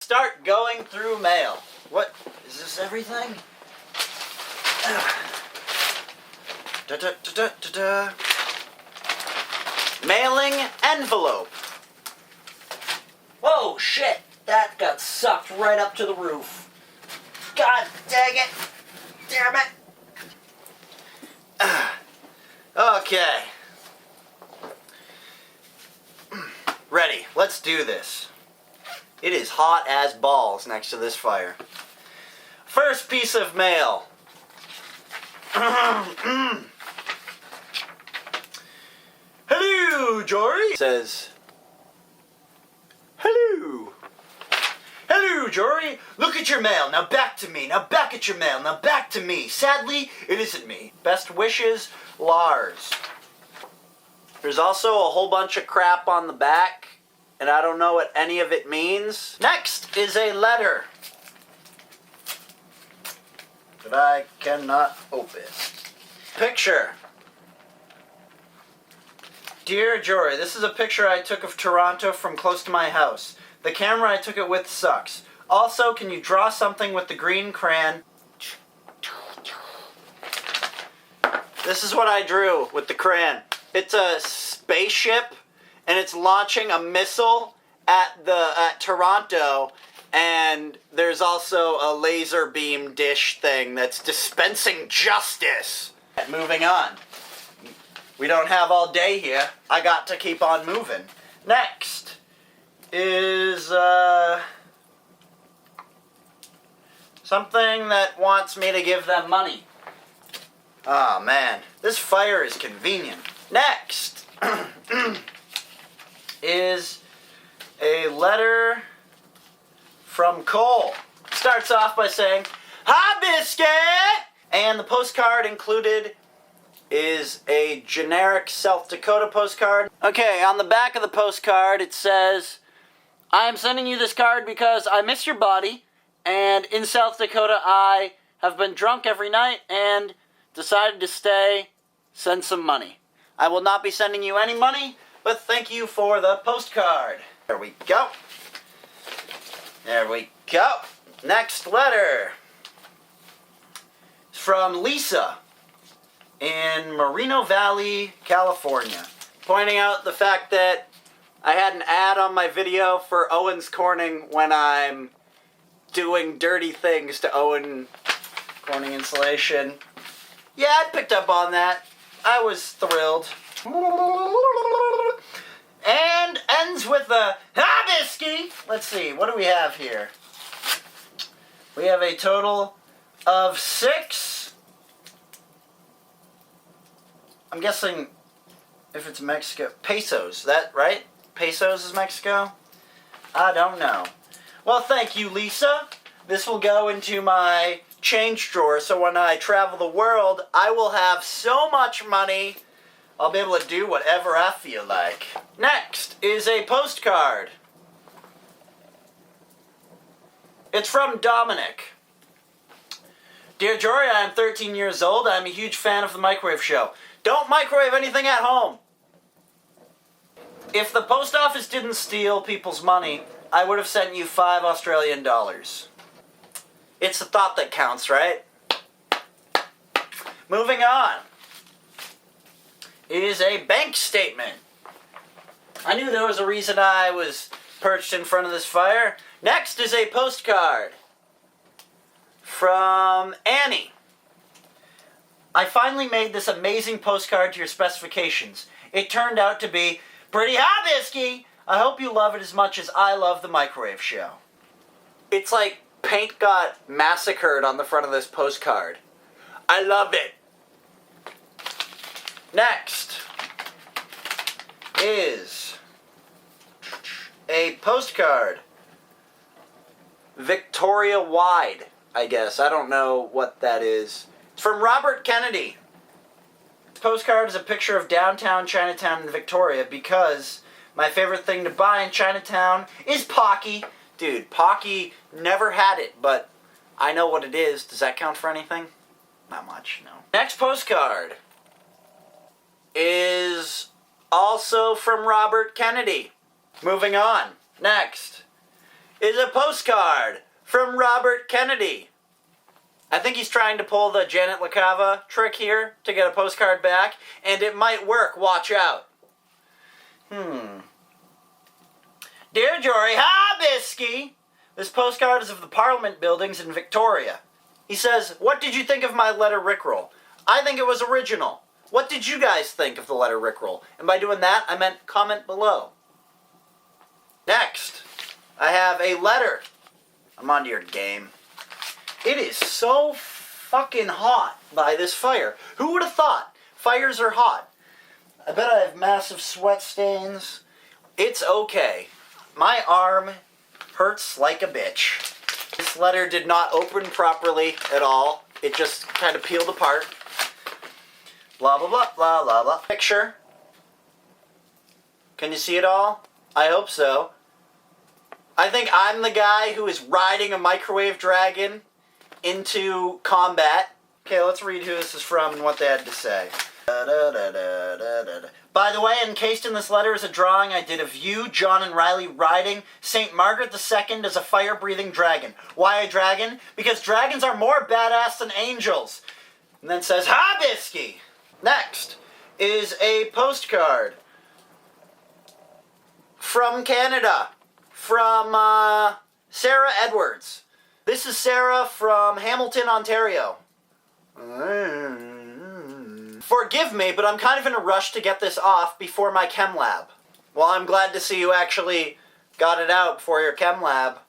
Start going through mail. What? Is this everything? Mailing envelope. Whoa, shit. That got sucked right up to the roof. God dang it. Damn it. Okay. Ready. Let's do this. It is hot as balls next to this fire. First piece of mail. Hello, Jory. It says, hello. Hello, Jory. Look at your mail. Now back to me. Now back at your mail. Now back to me. Sadly, it isn't me. Best wishes, Lars. There's also a whole bunch of crap on the back, and I don't know what any of it means. Next is a letter that I cannot open. Picture. Dear Jory, this is a picture I took of Toronto from close to my house. The camera I took it with sucks. Also, can you draw something with the green crayon? This is what I drew with the crayon. It's a spaceship, and it's launching a missile at Toronto, and there's also a laser beam dish thing that's dispensing justice. Moving on. We don't have all day here. I got to keep on moving. Next is something that wants me to give them money. Oh man, this fire is convenient. Next is a letter from Cole. Starts off by saying, "Hi, Biscuit!" And the postcard included is a generic South Dakota postcard. Okay, on the back of the postcard it says, "I am sending you this card because I miss your body, and in South Dakota I have been drunk every night and decided to stay. Send some money. I will not be sending you any money, but thank you for the postcard." There we go. There we go. Next letter. It's from Lisa in Moreno Valley, California. Pointing out the fact that I had an ad on my video for Owen's Corning when I'm doing dirty things to Owen Corning Insulation. Yeah, I picked up on that. I was thrilled. And ends with a Habisky. Let's see, what do we have here? We have a total of 6. I'm guessing if it's Mexico, pesos, that right? Pesos is Mexico? I don't know. Well, thank you, Lisa. This will go into my change drawer, so when I travel the world, I will have so much money, I'll be able to do whatever I feel like. Next is a postcard. It's from Dominic. Dear Jory, I am 13 years old. I am a huge fan of the microwave show. Don't microwave anything at home. If the post office didn't steal people's money, I would have sent you $5 Australian. It's the thought that counts, right? Moving on is a bank statement. I knew there was a reason I was perched in front of this fire. Next is a postcard from Annie. I finally made this amazing postcard to your specifications. It turned out to be pretty hot-bisky. I hope you love it as much as I love the microwave show. It's like paint got massacred on the front of this postcard. I love it. Next is a postcard. Victoria Wide, I guess. I don't know what that is. It's from Robert Kennedy. This postcard is a picture of downtown Chinatown in Victoria because my favorite thing to buy in Chinatown is Pocky. Dude, Pocky, never had it, but I know what it is. Does that count for anything? Not much, no. Next postcard is also from Robert Kennedy. Moving on. Next is a postcard from Robert Kennedy. I think he's trying to pull the Janet LaCava trick here to get a postcard back, and it might work. Watch out. Dear Jory, hi, Bisky. This postcard is of the Parliament buildings in Victoria. He says, what did you think of my letter Rickroll? I think it was original. What did you guys think of the letter Rickroll? And by doing that, I meant comment below. Next, I have a letter. I'm onto your game. It is so fucking hot by this fire. Who would have thought? Fires are hot. I bet I have massive sweat stains. It's okay. My arm hurts like a bitch. This letter did not open properly at all. It just kind of peeled apart. Blah, blah, blah, blah, blah, blah. Picture. Can you see it all? I hope so. I think I'm the guy who is riding a microwave dragon into combat. Okay, let's read who this is from and what they had to say. By the way, encased in this letter is a drawing I did of you, John, and Riley riding St. Margaret II as a fire-breathing dragon. Why a dragon? Because dragons are more badass than angels. And then says, "Ha, Bisky!" Next is a postcard from Canada, from Sarah Edwards. This is Sarah from Hamilton, Ontario. Forgive me, but I'm kind of in a rush to get this off before my chem lab. Well, I'm glad to see you actually got it out before your chem lab.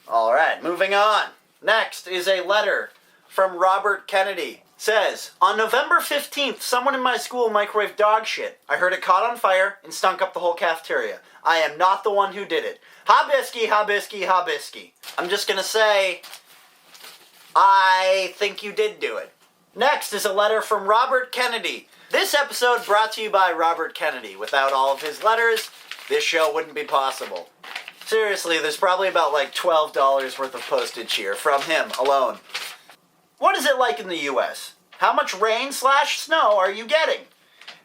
Alright, moving on. Next is a letter from Robert Kennedy. It says, on November 15th, someone in my school microwaved dog shit. I heard it caught on fire and stunk up the whole cafeteria. I am not the one who did it. Ha Bisky, ha Bisky, ha Bisky. I'm just gonna say, I think you did do it. Next is a letter from Robert Kennedy. This episode brought to you by Robert Kennedy. Without all of his letters, this show wouldn't be possible. Seriously, there's probably about like $12 worth of postage here from him alone. What is it like in the US? How much rain/snow are you getting?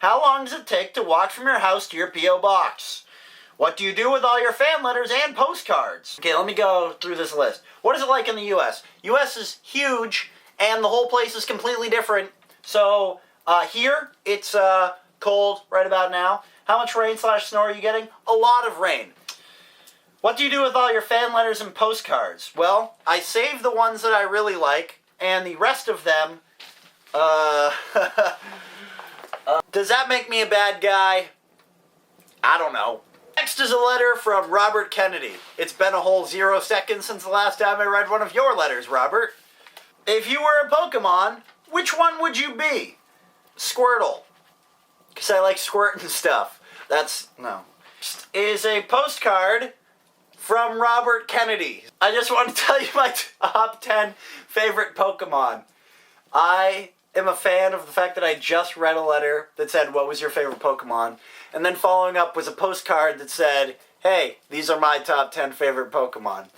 How long does it take to walk from your house to your P.O. box? What do you do with all your fan letters and postcards? Okay, let me go through this list. What is it like in the US? US is huge, and the whole place is completely different. So, here, it's cold right about now. How much rain/snow are you getting? A lot of rain. What do you do with all your fan letters and postcards? Well, I save the ones that I really like, and the rest of them, does that make me a bad guy? I don't know. Next is a letter from Robert Kennedy. It's been a whole 0 seconds since the last time I read one of your letters, Robert. If you were a Pokemon, which one would you be? Squirtle. Because I like squirting stuff. No. Is a postcard from Robert Kennedy. I just want to tell you my top 10 favorite Pokemon. I am a fan of the fact that I just read a letter that said, what was your favorite Pokemon? And then following up was a postcard that said, hey, these are my top 10 favorite Pokemon.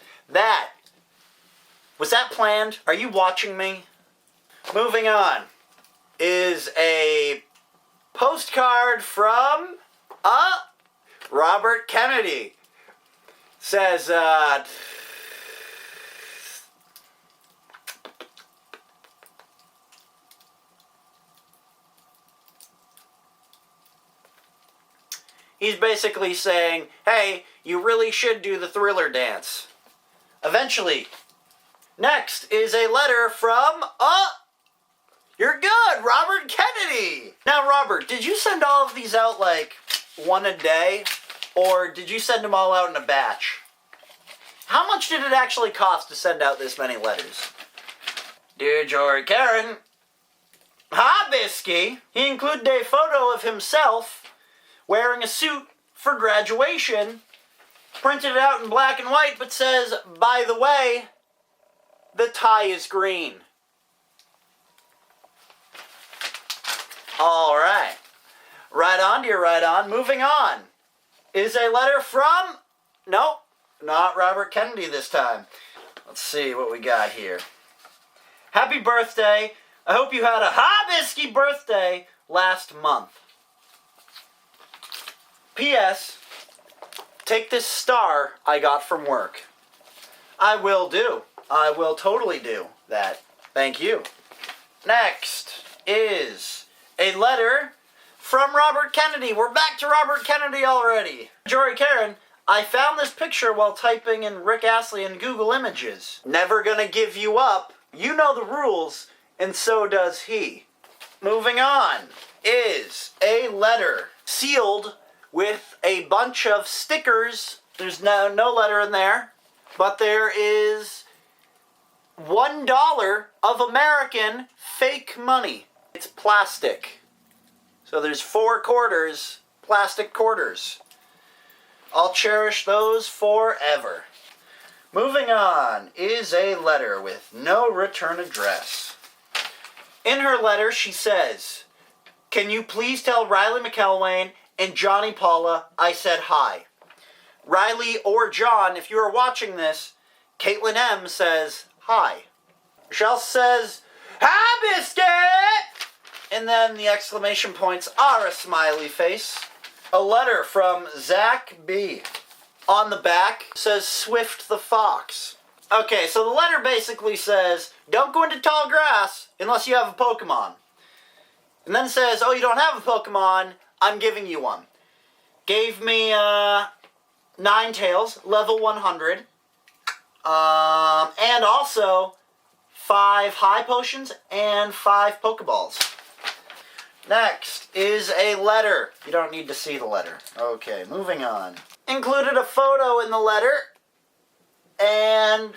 Was that planned? Are you watching me? Moving on is a postcard from Robert Kennedy. Says, he's basically saying, hey, you really should do the Thriller dance. Eventually. Next is a letter from, you're good, Robert Kennedy! Now, Robert, did you send all of these out, like, one a day? Or did you send them all out in a batch? How much did it actually cost to send out this many letters? Dear Jory Caron, hi, Bisky! He included a photo of himself wearing a suit for graduation, printed it out in black and white, but says, by the way, the tie is green. Alright. Right on, dear, right on. Moving on is a letter from, nope, not Robert Kennedy this time. Let's see what we got here. Happy birthday. I hope you had a hibisky birthday last month. P.S. Take this star I got from work. I will do. I will totally do that. Thank you. Next is a letter from Robert Kennedy. We're back to Robert Kennedy already. Jory, Caron, I found this picture while typing in Rick Astley in Google Images. Never gonna give you up. You know the rules, and so does he. Moving on is a letter sealed with a bunch of stickers. There's no letter in there, but there is $1 of American fake money. It's plastic. So there's 4 quarters, plastic quarters. I'll cherish those forever. Moving on is a letter with no return address. In her letter, she says, "Can you please tell Riley McElwain and Johnny Paula I said hi." Riley or John, if you are watching this, Caitlin M. says hi. Michelle says, "Hi, biscuit!" And then the exclamation points are a smiley face. A letter from Zach B. On the back says Swift the Fox. Okay, so the letter basically says, don't go into tall grass unless you have a Pokemon. And then says, oh, you don't have a Pokemon, I'm giving you one. Gave me Ninetales, level 100. And also 5 high potions and 5 Pokeballs. Next is a letter. You don't need to see the letter. Okay, moving on. Included a photo in the letter and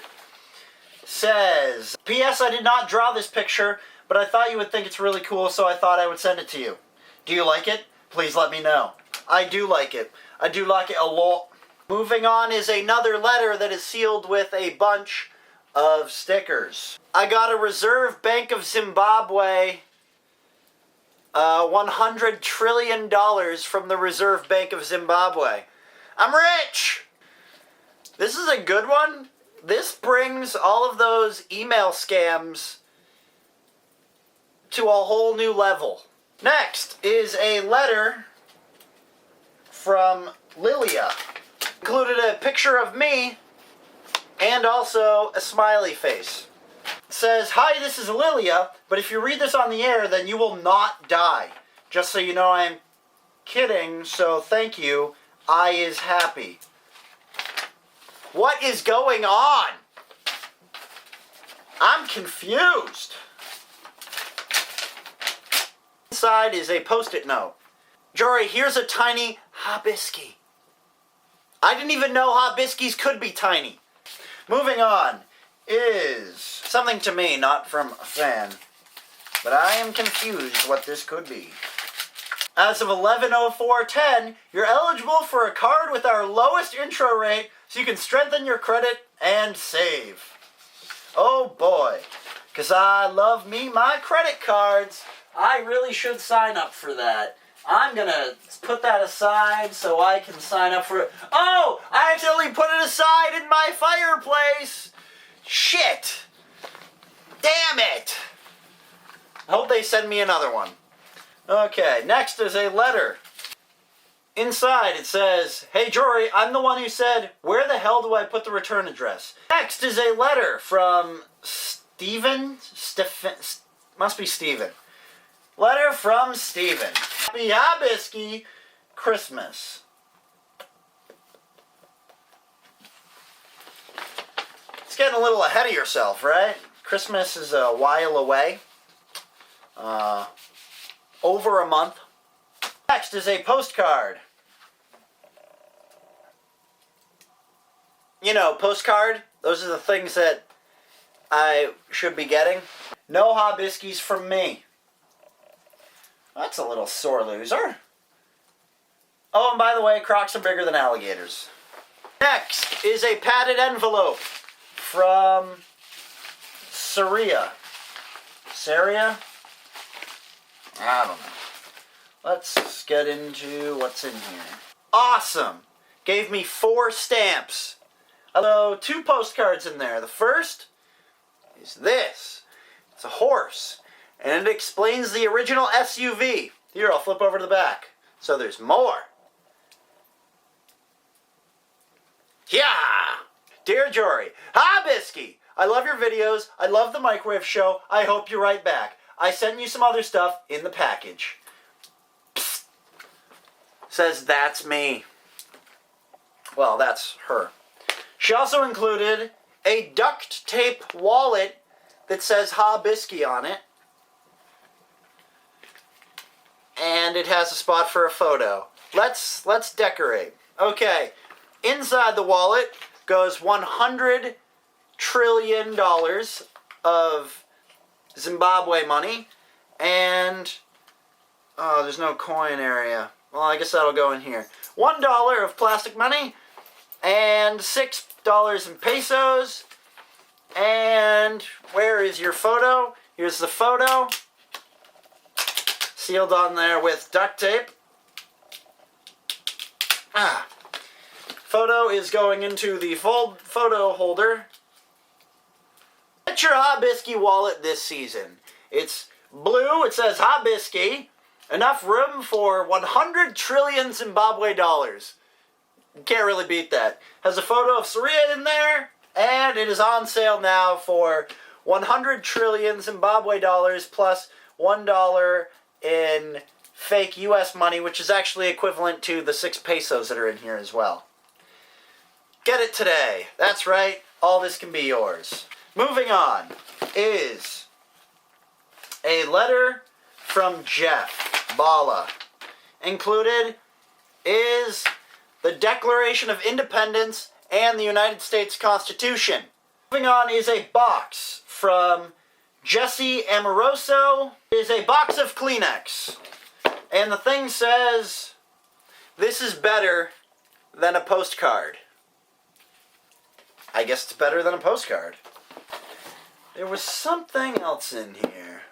says, P.S. I did not draw this picture, but I thought you would think it's really cool, so I thought I would send it to you. Do you like it? Please let me know. I do like it. I do like it a lot. Moving on is another letter that is sealed with a bunch of stickers. I got a Reserve Bank of Zimbabwe $100 trillion from the Reserve Bank of Zimbabwe. I'm rich! This is a good one. This brings all of those email scams to a whole new level. Next is a letter from Lilia. Included a picture of me and also a smiley face. It says, hi, this is Lilia, but if you read this on the air, then you will not die. Just so you know, I'm kidding, so thank you. I is happy. What is going on? I'm confused. Inside is a post-it note. Jory, here's a tiny Hibiscus. I didn't even know Hibiscus could be tiny. Moving on is something to me, not from a fan, but I am confused what this could be. As of 11/04/10, you're eligible for a card with our lowest intro rate so you can strengthen your credit and save. Oh boy, because I love me my credit cards. I really should sign up for that. I'm going to put that aside so I can sign up for it. Oh, I accidentally put it aside in my fireplace. Shit. Damn it. I hope they send me another one. Okay, next is a letter. Inside it says, hey Jory, I'm the one who said, where the hell do I put the return address? Next is a letter from Steven. Must be Steven. Letter from Steven. Happy Hibiscus Christmas. It's getting a little ahead of yourself, right? Christmas is a while away. Over a month. Next is a postcard. You know, postcard, those are the things that I should be getting. No Hibiscus from me. That's a little sore loser. Oh, and by the way, crocs are bigger than alligators. Next is a padded envelope from Saria. Saria? I don't know. Let's get into what's in here. Awesome! Gave me 4 stamps. Although 2 postcards in there. The first is this. It's a horse. And it explains the original SUV. Here, I'll flip over to the back. So there's more. Yeah! Dear Jory, hi Bisky! I love your videos. I love the microwave show. I hope you write back. I sent you some other stuff in the package. Psst. Says that's me. Well, that's her. She also included a duct tape wallet that says Ha Bisky on it. And it has a spot for a photo. Let's decorate. Okay, inside the wallet goes $100 trillion of Zimbabwe money, and oh, there's no coin area. Well, I guess that'll go in here. $1 of plastic money, and $6 in pesos. And where is your photo? Here's the photo. Sealed on there with duct tape. Photo is going into the fold photo holder. Get your Ha Bisky wallet this season. It's blue, it says Ha Bisky. Enough room for 100 trillion Zimbabwe dollars. You can't really beat that. Has a photo of Saria in there, and it is on sale now for 100 trillion Zimbabwe dollars plus $1 in fake US money, which is actually equivalent to the 6 pesos that are in here as well. Get it today. That's right. All this can be yours. Moving on is a letter from Jeff Bala. Included is the Declaration of Independence and the United States Constitution. Moving on is a box from Jesse Amoroso. It is a box of Kleenex. And the thing says, this is better than a postcard. I guess it's better than a postcard. There was something else in here.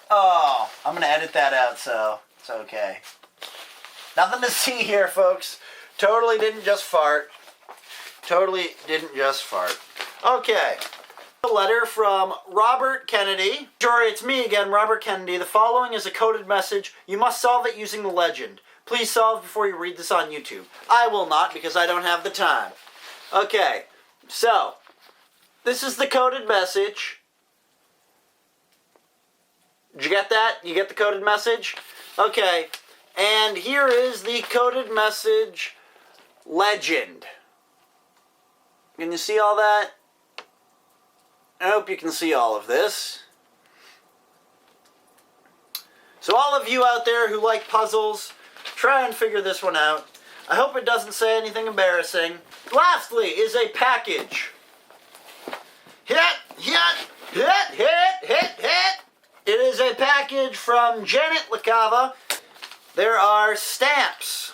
Oh, I'm going to edit that out, so it's okay. Nothing to see here, folks. Totally didn't just fart. Totally didn't just fart. Okay. A letter from Robert Kennedy. Jory, it's me again, Robert Kennedy. The following is a coded message. You must solve it using the legend. Please solve before you read this on YouTube. I will not, because I don't have the time. Okay, so this is the coded message. Did you get that? You get the coded message? Okay, and here is the coded message legend. Can you see all that? I hope you can see all of this. So all of you out there who like puzzles, try and figure this one out. I hope it doesn't say anything embarrassing. Lastly is a package. Hit. It is a package from Janet LaCava. There are stamps.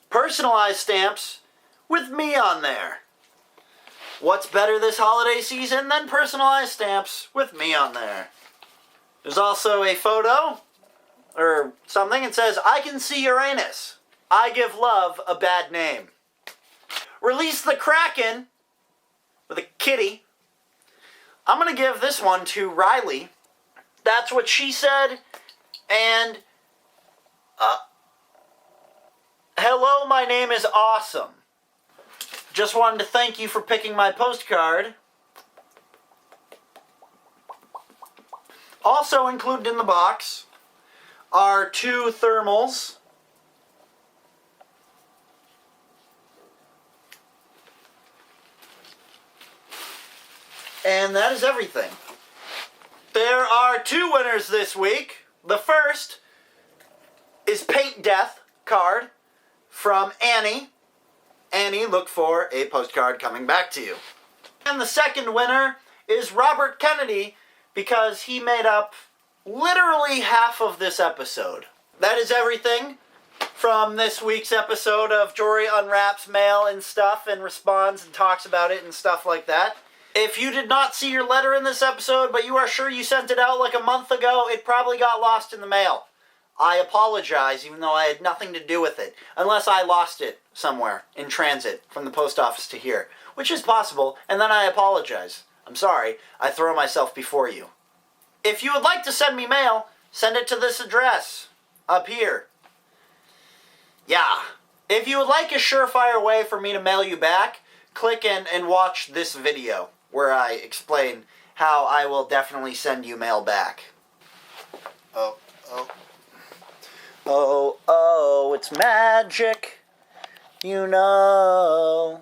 Personalized stamps with me on there. What's better this holiday season than personalized stamps with me on there? There's also a photo, or something. It says, I can see Uranus. I give love a bad name. Release the Kraken, with a kitty. I'm going to give this one to Riley. That's what she said. And, hello, my name is Awesome. Just wanted to thank you for picking my postcard. Also included in the box are 2 thermals. And that is everything. There are 2 winners this week. The first is Paint Death card from Annie. Annie, look for a postcard coming back to you. And the second winner is Robert Kennedy, because he made up literally half of this episode. That is everything from this week's episode of Jory Unwraps Mail and stuff and responds and talks about it and stuff like that. If you did not see your letter in this episode, but you are sure you sent it out like a month ago, it probably got lost in the mail. I apologize, even though I had nothing to do with it, unless I lost it somewhere in transit from the post office to here, which is possible, and then I apologize. I'm sorry, I throw myself before you. If you would like to send me mail, send it to this address. up here. Yeah. If you would like a surefire way for me to mail you back, click and watch this video where I explain how I will definitely send you mail back. Oh, it's magic, you know.